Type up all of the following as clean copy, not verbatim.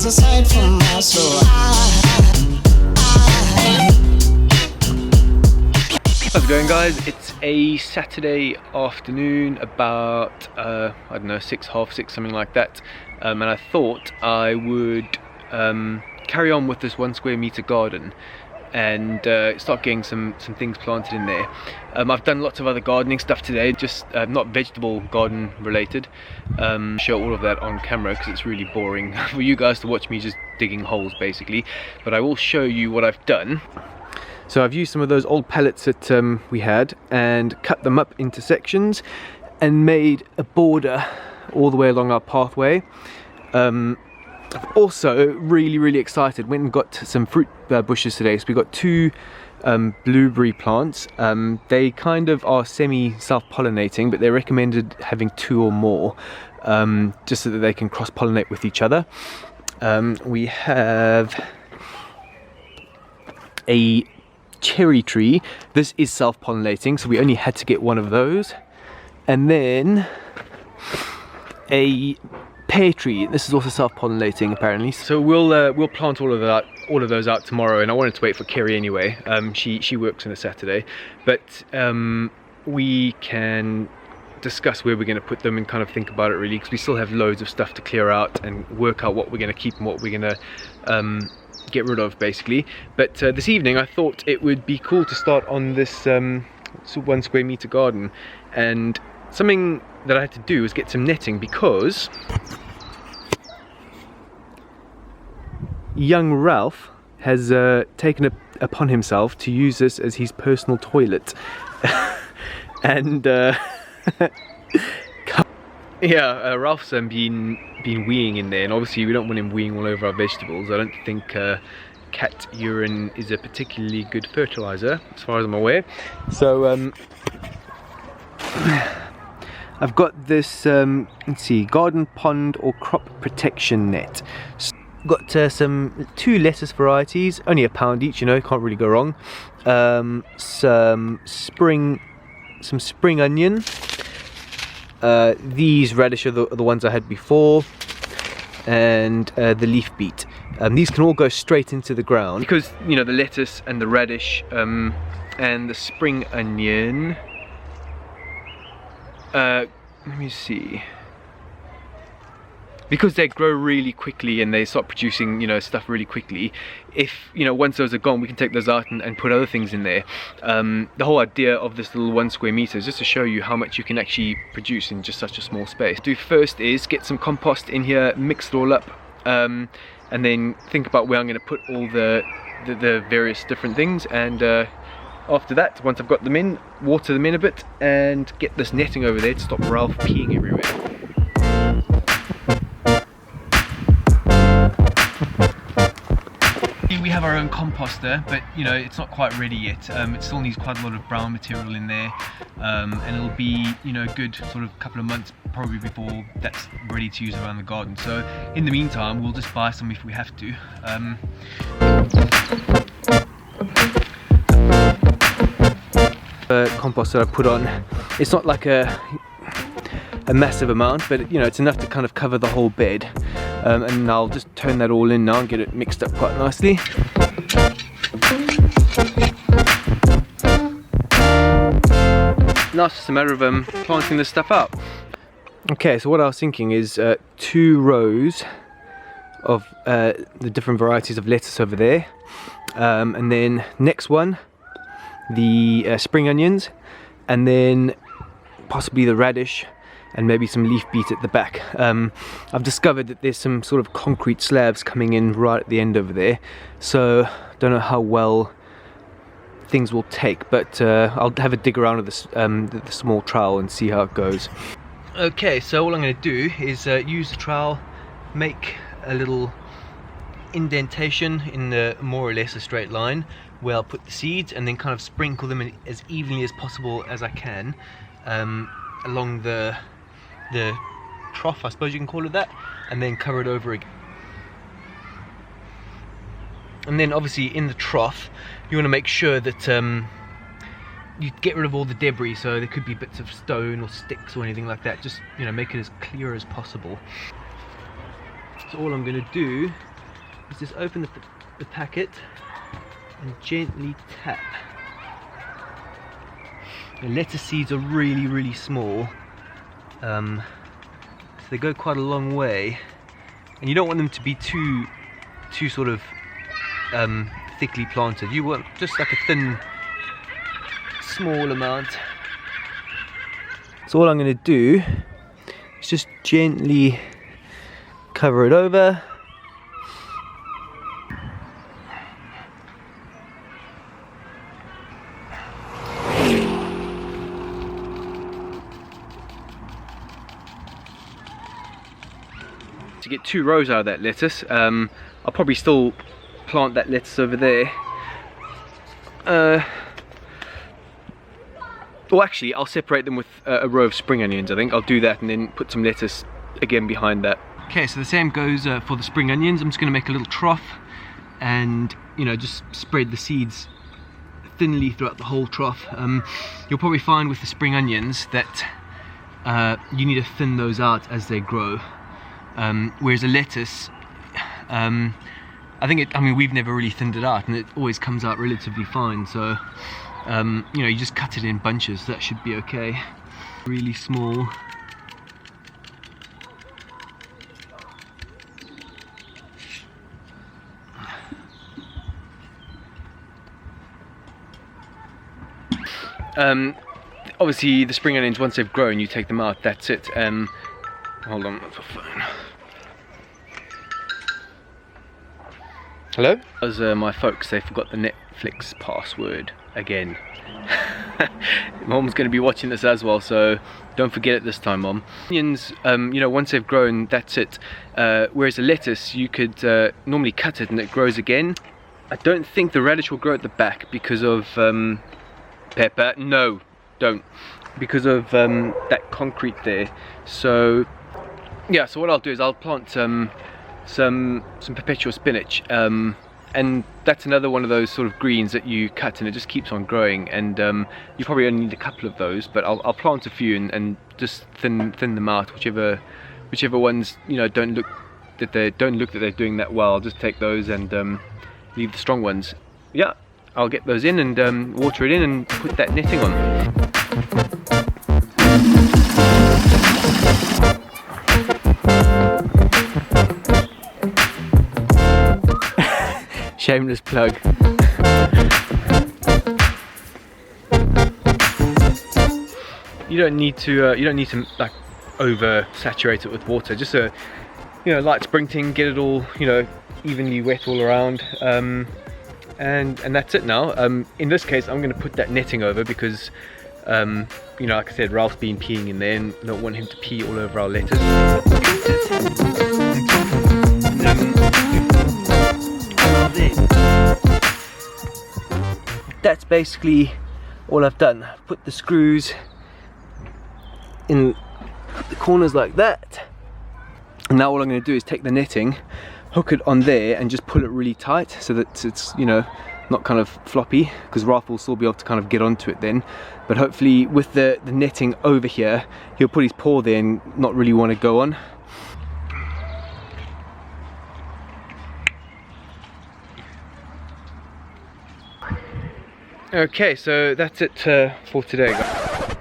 Aside from my soul. How's it going, guys? It's a Saturday afternoon, about I don't know, 6, half 6, something like that, and I thought I would carry on with this 1 square meter garden and start getting some things planted in there. I've done lots of other gardening stuff today, just not vegetable garden related. Show all of that on camera because it's really boring for you guys to watch me just digging holes basically, but I will show you what I've done. So I've used some of those old pallets that we had and cut them up into sections and made a border all the way along our pathway. I'm also really excited, went and got some fruit bushes today. So we got 2 blueberry plants. They kind of are semi self-pollinating, but they recommended having 2 or more, just so that they can cross-pollinate with each other. We have a cherry tree. This is self-pollinating, so we only had to get 1 of those. And then a pear tree. This is also self-pollinating apparently. So we'll plant all of those out tomorrow, and I wanted to wait for Kerry anyway. She works on a Saturday, but we can discuss where we're going to put them and kind of think about it really, because we still have loads of stuff to clear out and work out what we're going to keep and what we're going to get rid of basically. But this evening I thought it would be cool to start on this 1 square meter garden, and something that I had to do was get some netting because young Ralph has taken it upon himself to use this as his personal toilet. And yeah, Ralph's been weeing in there, and obviously we don't want him weeing all over our vegetables. I don't think cat urine is a particularly good fertilizer as far as I'm aware. So I've got this let's see, garden pond or crop protection net. Got some 2 lettuce varieties, only £1 each, you know, can't really go wrong. Some spring onion. These radish are the ones I had before, and the leaf beet. These can all go straight into the ground because, you know, the lettuce and the radish and the spring onion. Let me see. Because they grow really quickly and they start producing, you know, stuff really quickly, if, you know, once those are gone, we can take those out and put other things in there. The whole idea of this little 1 square meter is just to show you how much you can actually produce in just such a small space. What do first is get some compost in here, mix it all up, and then think about where I'm going to put all the various different things, and after that, once I've got them in, water them in a bit and get this netting over there to stop Ralph peeing everywhere. We have our own composter, but you know, it's not quite ready yet. It still needs quite a lot of brown material in there, and it'll be, you know, a good sort of couple of months probably before that's ready to use around the garden. So in the meantime, we'll just buy some if we have to. Compost that I put on, it's not like a massive amount, but you know, it's enough to kind of cover the whole bed. And I'll just turn that all in now and get it mixed up quite nicely. Now it's just a matter of planting this stuff out. Okay, so what I was thinking is 2 rows of the different varieties of lettuce over there, and then next one the spring onions, and then possibly the radish and maybe some leaf beet at the back. I've discovered that there's some sort of concrete slabs coming in right at the end over there, so don't know how well things will take, but I'll have a dig around with the small trowel and see how it goes. Okay, so all I'm going to do is use the trowel, make a little indentation in the more or less a straight line where I'll put the seeds, and then kind of sprinkle them in as evenly as possible as I can along the trough, I suppose you can call it that, and then cover it over again. And then obviously in the trough, you want to make sure that you get rid of all the debris, so there could be bits of stone or sticks or anything like that. Just, you know, make it as clear as possible. So all I'm going to do is just open the packet and gently tap. The lettuce seeds are really, really small, so they go quite a long way, and you don't want them to be too sort of thickly planted. You want just like a thin, small amount. So all I'm going to do is just gently cover it over. To get 2 rows out of that lettuce. I'll probably still plant that lettuce over there. Well, actually, I'll separate them with a row of spring onions. I think I'll do that and then put some lettuce again behind that. Okay, so the same goes for the spring onions. I'm just going to make a little trough and, you know, just spread the seeds thinly throughout the whole trough. You'll probably find with the spring onions that you need to thin those out as they grow. Whereas a lettuce, I mean, we've never really thinned it out, and it always comes out relatively fine. So, you know, you just cut it in bunches. So that should be okay. Really small. Obviously, the spring onions, once they've grown, you take them out. That's it. Hold on, that's a phone. Hello? As my folks, they forgot the Netflix password again. Mom's going to be watching this as well, so don't forget it this time, Mom. Onions, you know, once they've grown, that's it. Whereas a lettuce, you could normally cut it and it grows again. I don't think the radish will grow at the back because of pepper. No, don't. Because of that concrete there. So yeah, so what I'll do is I'll plant some perpetual spinach, and that's another one of those sort of greens that you cut and it just keeps on growing, and you probably only need a couple of those, but I'll plant a few and just thin them out. Whichever ones, you know, don't look that they're doing that well, I'll just take those and leave the strong ones. Yeah, I'll get those in and water it in and put that netting on. Shameless plug. You don't need to like over saturate it with water. Just a, you know, light sprinkling, get it all, you know, evenly wet all around, and that's it now. In this case, I'm going to put that netting over because, you know, like I said, Ralph's been peeing in there, and I don't want him to pee all over our lettuce. That's basically all I've done. I've put the screws in the corners like that, and now all I'm going to do is take the netting, hook it on there and just pull it really tight so that it's, you know, not kind of floppy, because Ralph will still be able to kind of get onto it then. But hopefully with the netting over here, he'll put his paw there and not really want to go on. Okay, so that's it for today, guys.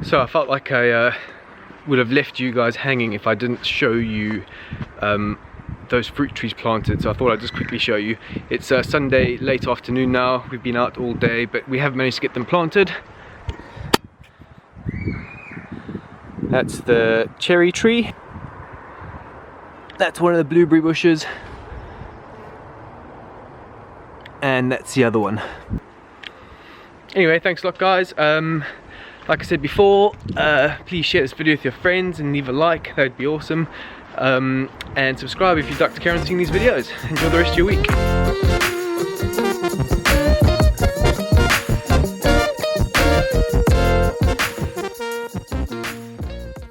So I felt like I would have left you guys hanging if I didn't show you those fruit trees planted, so I thought I'd just quickly show you. It's Sunday late afternoon now. We've been out all day, but we have managed to get them planted. That's the cherry tree. That's one of the blueberry bushes. And that's the other one. Anyway, thanks a lot, guys. Like I said before, please share this video with your friends and leave a like, that would be awesome. And subscribe if you'd like to carry on seeing these videos. Enjoy the rest of your week.